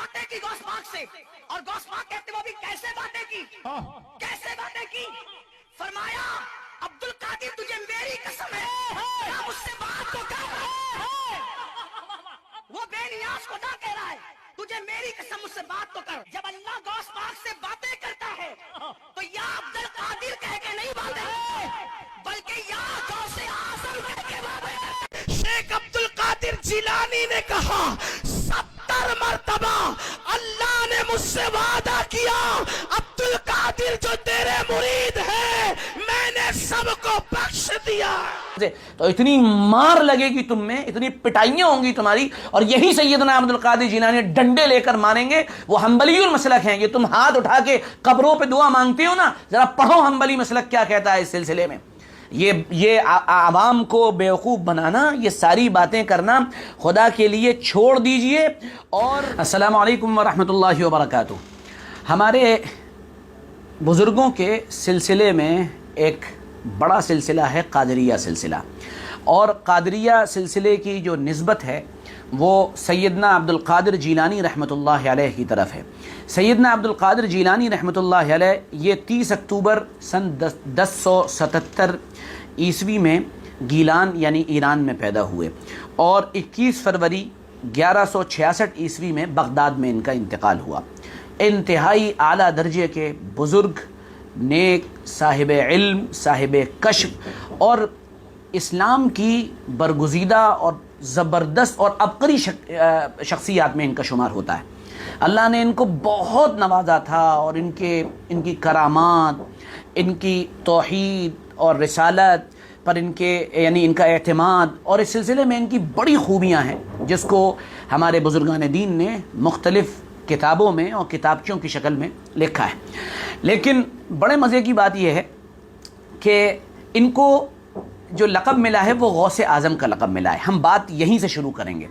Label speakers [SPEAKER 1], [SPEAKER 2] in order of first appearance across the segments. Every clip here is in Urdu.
[SPEAKER 1] باتیں کی غوث پاک سے, اور غوث پاک کہتے وہ بھی کیسے باتیں کی, کیسے باتیں کی. فرمایا عبد القادر تجھے میری قسم ہے کیا مجھ سے بات تو کر. وہ بے نیاز خدا کہہ رہا ہے تجھے میری قسم مجھ سے بات تو کر. جب اللہ غوث پاک سے باتیں کرتا ہے تو یا عبد القادر کہہ کے نہیں باتیں بلکہ یا غوث اعظم کہہ کے باتیں. شیخ عبد القادر جیلانی نے کہا 70 مرتبہ اللہ نے مجھ سے وعدہ کیا عبد القادر جو تیرے مرید ہے میں نے سب کو بخش دیا.
[SPEAKER 2] تو اتنی مار لگے گی تم میں, اتنی پٹائیاں ہوں گی تمہاری, اور یہی سیدنا عبد القادر جیلانی ڈنڈے لے کر ماریں گے. وہ حنبلی المسلک ہیں. یہ تم ہاتھ اٹھا کے قبروں پہ دعا مانگتے ہو نا, ذرا پڑھو حنبلی مسلک کیا کہتا ہے اس سلسلے میں. یہ عوام کو بیوقوف بنانا, یہ ساری باتیں کرنا خدا کے لیے چھوڑ دیجئے. اور السلام علیکم ورحمۃ اللہ وبرکاتہ. ہمارے بزرگوں کے سلسلے میں ایک بڑا سلسلہ ہے قادریہ سلسلہ, اور قادریہ سلسلے کی جو نسبت ہے وہ سیدنا عبد القادر جیلانی رحمۃ اللہ علیہ کی طرف ہے. سیدنا عبد القادر جیلانی رحمۃ اللہ علیہ یہ 30 اکتوبر سن 1077 عیسوی میں گیلان یعنی ایران میں پیدا ہوئے, اور 21 فروری 1166 عیسوی میں بغداد میں ان کا انتقال ہوا. انتہائی اعلیٰ درجے کے بزرگ, نیک, صاحب علم, صاحب کشف, اور اسلام کی برگزیدہ اور زبردست اور عبقری شخصیات میں ان کا شمار ہوتا ہے. اللہ نے ان کو بہت نوازا تھا, اور ان کی کرامات, ان کی توحید اور رسالت پر ان کا اعتماد, اور اس سلسلے میں ان کی بڑی خوبیاں ہیں جس کو ہمارے بزرگان دین نے مختلف کتابوں میں اور کتابچوں کی شکل میں لکھا ہے. لیکن بڑے مزے کی بات یہ ہے کہ ان کو جو لقب ملا ہے وہ غوث اعظم کا لقب ملا ہے. ہم بات یہیں سے شروع کریں گے.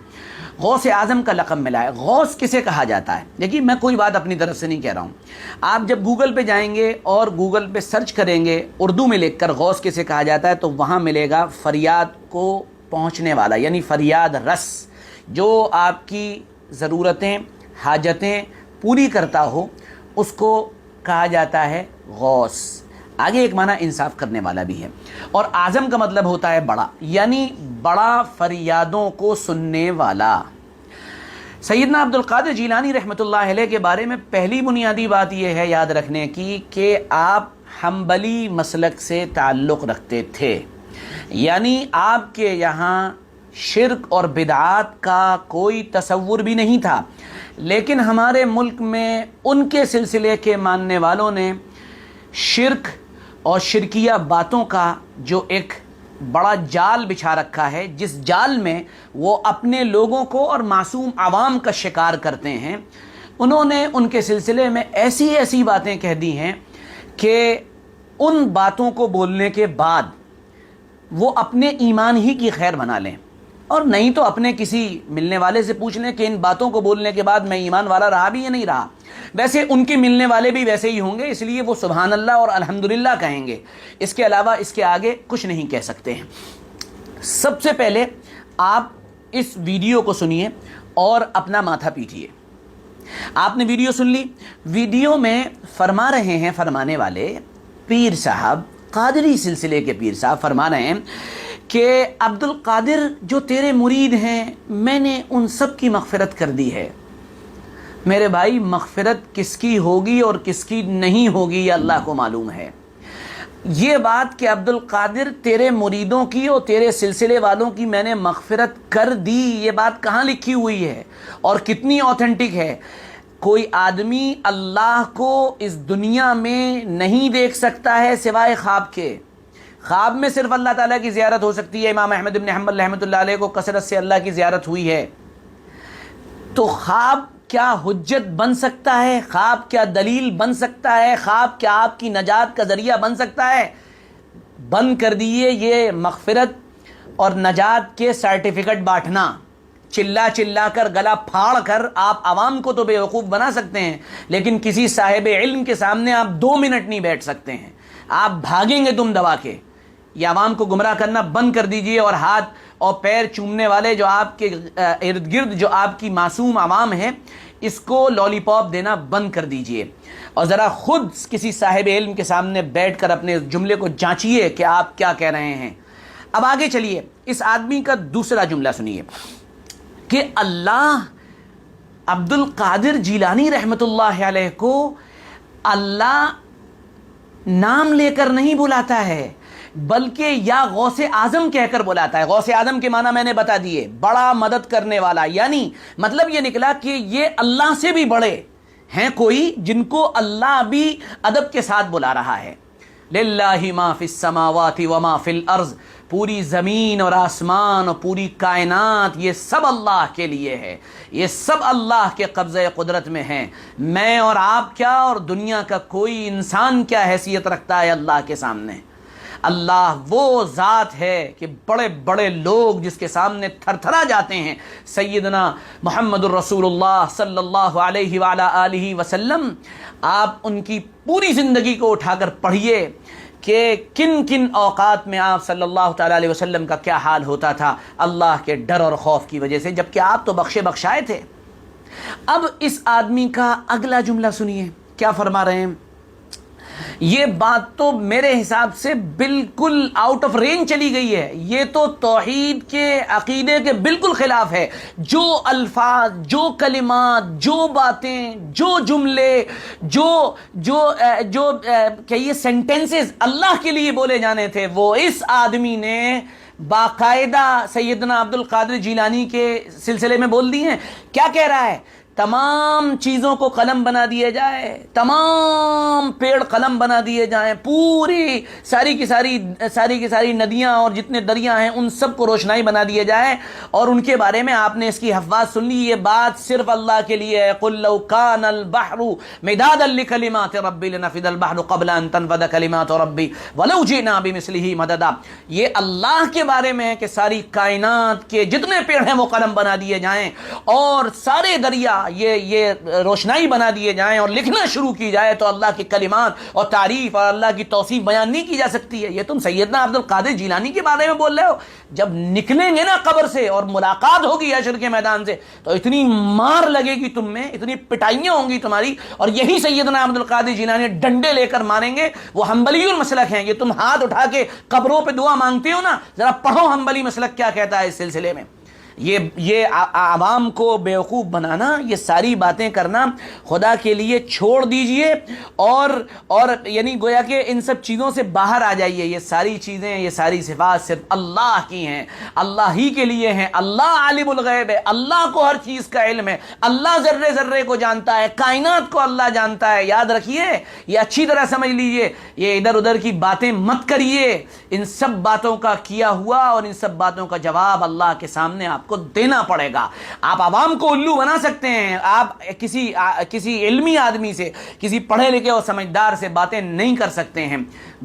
[SPEAKER 2] غوث اعظم کا لقب ملا ہے. غوث کسے کہا جاتا ہے؟ دیکھیے میں کوئی بات اپنی طرف سے نہیں کہہ رہا ہوں. آپ جب گوگل پہ جائیں گے اور گوگل پہ سرچ کریں گے اردو میں لکھ کر غوث کسے کہا جاتا ہے, تو وہاں ملے گا فریاد کو پہنچنے والا, یعنی فریاد رس, جو آپ کی ضرورتیں حاجتیں پوری کرتا ہو, اس کو کہا جاتا ہے غوث. آگے ایک معنی انصاف کرنے والا بھی ہے, اور اعظم کا مطلب ہوتا ہے بڑا, یعنی بڑا فریادوں کو سننے والا. سیدنا عبد القادر جیلانی رحمۃ اللہ علیہ کے بارے میں پہلی بنیادی بات یہ ہے یاد رکھنے کی کہ آپ حنبلی مسلک سے تعلق رکھتے تھے, یعنی آپ کے یہاں شرک اور بدعات کا کوئی تصور بھی نہیں تھا. لیکن ہمارے ملک میں ان کے سلسلے کے ماننے والوں نے شرک اور شرکیہ باتوں کا جو ایک بڑا جال بچھا رکھا ہے, جس جال میں وہ اپنے لوگوں کو اور معصوم عوام کا شکار کرتے ہیں. انہوں نے ان کے سلسلے میں ایسی باتیں کہہ دی ہیں کہ ان باتوں کو بولنے کے بعد وہ اپنے ایمان ہی کی خیر بنا لیں, اور نہیں تو اپنے کسی ملنے والے سے پوچھ لیں کہ ان باتوں کو بولنے کے بعد میں ایمان والا رہا بھی یا نہیں رہا. ویسے ان کے ملنے والے بھی ویسے ہی ہوں گے, اس لیے وہ سبحان اللہ اور الحمدللہ کہیں گے. اس کے علاوہ اس کے آگے کچھ نہیں کہہ سکتے ہیں. سب سے پہلے آپ اس ویڈیو کو سنیے اور اپنا ماتھا پیٹیے. آپ نے ویڈیو سن لی. ویڈیو میں فرما رہے ہیں فرمانے والے پیر صاحب, قادری سلسلے کے پیر صاحب فرما رہے ہیں کہ عبد القادر جو تیرے مرید ہیں میں نے ان سب کی مغفرت کر دی ہے. میرے بھائی, مغفرت کس کی ہوگی اور کس کی نہیں ہوگی یہ اللہ کو معلوم ہے. یہ بات کہ عبد القادر تیرے مریدوں کی اور تیرے سلسلے والوں کی میں نے مغفرت کر دی, یہ بات کہاں لکھی ہوئی ہے اور کتنی اوتھینٹک ہے؟ کوئی آدمی اللہ کو اس دنیا میں نہیں دیکھ سکتا ہے سوائے خواب کے. خواب میں صرف اللہ تعالیٰ کی زیارت ہو سکتی ہے. امام احمد بن حنبل رحمۃ اللہ علیہ کو کثرت سے اللہ کی زیارت ہوئی ہے. تو خواب کیا حجت بن سکتا ہے؟ خواب کیا دلیل بن سکتا ہے؟ خواب کیا آپ کی نجات کا ذریعہ بن سکتا ہے؟ بند کر دیئے یہ مغفرت اور نجات کے سرٹیفکیٹ بانٹنا. چلا کر گلا پھاڑ کر آپ عوام کو تو بیوقوف بنا سکتے ہیں, لیکن کسی صاحب علم کے سامنے آپ 2 منٹ نہیں بیٹھ سکتے ہیں. آپ بھاگیں گے دم دبا کے. یہ عوام کو گمراہ کرنا بند کر دیجئے, اور ہاتھ اور پیر چومنے والے جو آپ کے ارد گرد جو آپ کی معصوم عوام ہیں اس کو لالی پاپ دینا بند کر دیجئے اور ذرا خود کسی صاحب علم کے سامنے بیٹھ کر اپنے جملے کو جانچیے کہ آپ کیا کہہ رہے ہیں۔ اب آگے چلیے، اس آدمی کا دوسرا جملہ سنیے کہ اللہ عبد القادر جیلانی رحمۃ اللہ علیہ کو اللہ نام لے کر نہیں بلاتا ہے، بلکہ یا غوث اعظم کہہ کر بلاتا ہے۔ غوث اعظم کے معنی میں نے بتا دیے، بڑا مدد کرنے والا، یعنی مطلب یہ نکلا کہ یہ اللہ سے بھی بڑے ہیں کوئی جن کو اللہ بھی ادب کے ساتھ بلا رہا ہے۔ للہ ما فی السماوات وما فی الارض، پوری زمین اور آسمان اور پوری کائنات یہ سب اللہ کے لیے ہے، یہ سب اللہ کے قبضہ قدرت میں ہیں۔ میں اور آپ کیا اور دنیا کا کوئی انسان کیا حیثیت رکھتا ہے اللہ کے سامنے؟ اللہ وہ ذات ہے کہ بڑے بڑے لوگ جس کے سامنے تھر تھرا جاتے ہیں۔ سیدنا محمد الرسول اللہ صلی اللہ علیہ وآلہ آلہ وسلم، آپ ان کی پوری زندگی کو اٹھا کر پڑھیے کہ کن کن اوقات میں آپ صلی اللہ تعالیٰ علیہ وسلم کا کیا حال ہوتا تھا اللہ کے ڈر اور خوف کی وجہ سے، جبکہ آپ تو بخشے بخشائے تھے۔ اب اس آدمی کا اگلا جملہ سنیے کیا فرما رہے ہیں۔ یہ بات تو میرے حساب سے بالکل آؤٹ آف رینج چلی گئی ہے، یہ تو توحید کے عقیدے کے بالکل خلاف ہے۔ جو الفاظ، جو کلمات، جو باتیں، جو جملے، جو کہیے سینٹنسز اللہ کے لیے بولے جانے تھے، وہ اس آدمی نے باقاعدہ سیدنا عبد القادر جیلانی کے سلسلے میں بول دی ہیں۔ کیا کہہ رہا ہے؟ تمام چیزوں کو قلم بنا دیے جائے، تمام پیڑ قلم بنا دیے جائیں، پوری ساری کی ساری ندیاں اور جتنے دریا ہیں ان سب کو روشنائی بنا دیے جائے، اور ان کے بارے میں آپ نے اس کی حفاظ سن لی، یہ بات صرف اللہ کے لیے ہے۔ قل لو کان البحر مدادا لکلمات ربی لنفد البحر قبل ان تنفد کلمات ربی ولو جئنا بمثلہ مددا۔ یہ اللہ کے بارے میں ہے کہ ساری کائنات کے جتنے پیڑ ہیں وہ قلم بنا دیے جائیں اور سارے دریا یہ روشنائی بنا دیے جائیں اور لکھنا شروع کی جائے تو اللہ کی کلمات اور تعریف اور اللہ کی توصیف بیان نہیں کی جا سکتی ہے۔ یہ تم سیدنا عبد القادر جیلانی کے بارے میں بول رہے ہو؟ جب نکلیں گے نا قبر سے اور ملاقات ہوگی حشر کے میدان سے تو اتنی مار لگے گی تم میں، اتنی پٹائیاں ہوں گی تمہاری، اور یہی سیدنا عبد القادر جیلانی ڈنڈے لے کر ماریں گے۔ وہ حنبلی المسلک ہیں، یہ تم ہاتھ اٹھا کے قبروں پہ دعا مانگتے ہو نا، ذرا پڑھو حنبلی مسلک کیا کہتا ہے اس سلسلے میں۔ یہ عوام کو بیوقوف بنانا، یہ ساری باتیں کرنا خدا کے لیے چھوڑ دیجئے، اور یعنی گویا کہ ان سب چیزوں سے باہر آ جائیے۔ یہ ساری چیزیں، یہ ساری صفات صرف اللہ کی ہیں، اللہ ہی کے لیے ہیں۔ اللہ عالم الغیب ہے، اللہ کو ہر چیز کا علم ہے، اللہ ذرے ذرے کو جانتا ہے، کائنات کو اللہ جانتا ہے۔ یاد رکھیے، یہ اچھی طرح سمجھ لیجئے، یہ ادھر ادھر کی باتیں مت کریے۔ ان سب باتوں کا کیا ہوا اور ان سب باتوں کا جواب اللہ کے سامنے آپ کو دینا پڑے گا۔ آپ عوام کو الو بنا سکتے ہیں، آپ کسی علمی آدمی سے، کسی پڑھے لکھے اور سمجھدار سے باتیں نہیں کر سکتے ہیں۔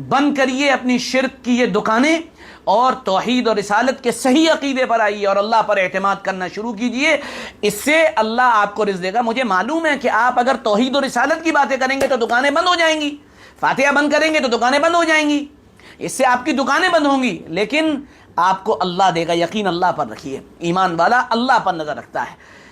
[SPEAKER 2] بند کریے اپنی شرک کی یہ دکانیں اور توحید اور رسالت کے صحیح عقیدے پر آئیے اور اللہ پر اعتماد کرنا شروع کیجئے۔ اس سے اللہ آپ کو رزق دے گا۔ مجھے معلوم ہے کہ آپ اگر توحید اور رسالت کی باتیں کریں گے تو دکانیں بند ہو جائیں گی، فاتحہ بند کریں گے تو دکانیں بند ہو جائیں گی، اس سے آپ کی دکانیں بند ہوں گی، لیکن آپ کو اللہ دے گا۔ یقین اللہ پر رکھیے، ایمان والا اللہ پر نظر رکھتا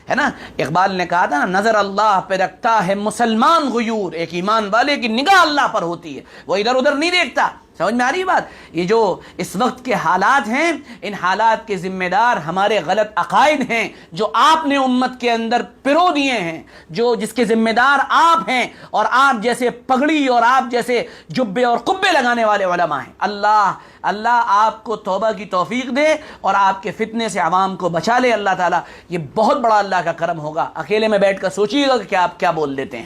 [SPEAKER 2] ہے نا۔ اقبال نے کہا تھا، نظر اللہ پہ رکھتا ہے مسلمان غیور، ایک ایمان والے کی نگاہ اللہ پر ہوتی ہے، وہ ادھر ادھر نہیں دیکھتا۔ سمجھ میں آ رہی بات؟ یہ جو اس وقت کے حالات ہیں، ان حالات کے ذمہ دار ہمارے غلط عقائد ہیں جو آپ نے امت کے اندر پرو دیے ہیں، جس کے ذمہ دار آپ ہیں، اور آپ جیسے پگڑی اور آپ جیسے جبے اور قبے لگانے والے علماء ہیں۔ اللہ آپ کو توبہ کی توفیق دے اور آپ کے فتنے سے عوام کو بچا لے اللہ تعالیٰ۔ یہ بہت بڑا اللہ کا کرم ہوگا۔ اکیلے میں بیٹھ کر سوچیے گا کہ آپ کیا بول دیتے ہیں،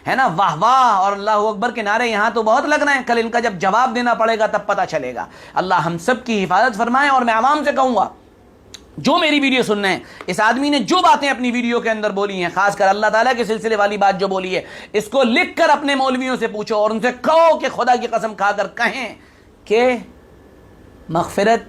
[SPEAKER 2] ہے نا۔ واہ واہ اور اللہ اکبر کے نعرے یہاں تو بہت لگ رہے ہیں، کل ان کا جب جواب دینا پڑے گا تب پتہ چلے گا۔ اللہ ہم سب کی حفاظت فرمائے۔ اور میں عوام سے کہوں گا جو میری ویڈیو سن رہے ہیں، اس آدمی نے جو باتیں اپنی ویڈیو کے اندر بولی ہیں، خاص کر اللہ تعالیٰ کے سلسلے والی بات جو بولی ہے، اس کو لکھ کر اپنے مولویوں سے پوچھو اور ان سے کہو کہ خدا کی قسم کھا کر کہیں کہ مغفرت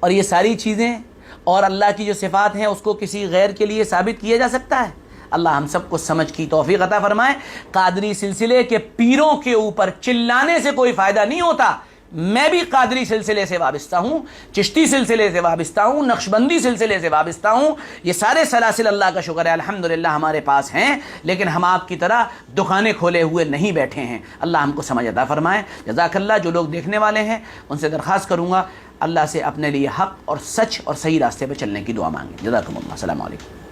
[SPEAKER 2] اور یہ ساری چیزیں اور اللہ کی جو صفات ہیں اس کو کسی غیر کے لیے ثابت کیا جا سکتا ہے۔ اللہ ہم سب کو سمجھ کی توفیق عطا فرمائے۔ قادری سلسلے کے پیروں کے اوپر چلانے سے کوئی فائدہ نہیں ہوتا، میں بھی قادری سلسلے سے وابستہ ہوں، چشتی سلسلے سے وابستہ ہوں، نقشبندی سلسلے سے وابستہ ہوں، یہ سارے سلاسل اللہ کا شکر ہے الحمدللہ ہمارے پاس ہیں، لیکن ہم آپ کی طرح دکانیں کھولے ہوئے نہیں بیٹھے ہیں۔ اللہ ہم کو سمجھ عطا فرمائے۔ جزاک اللہ۔ جو لوگ دیکھنے والے ہیں ان سے درخواست کروں گا اللہ سے اپنے لیے حق اور سچ اور صحیح راستے پہ چلنے کی دعا مانگیں۔ جزاکم اللہ۔ السلام علیکم۔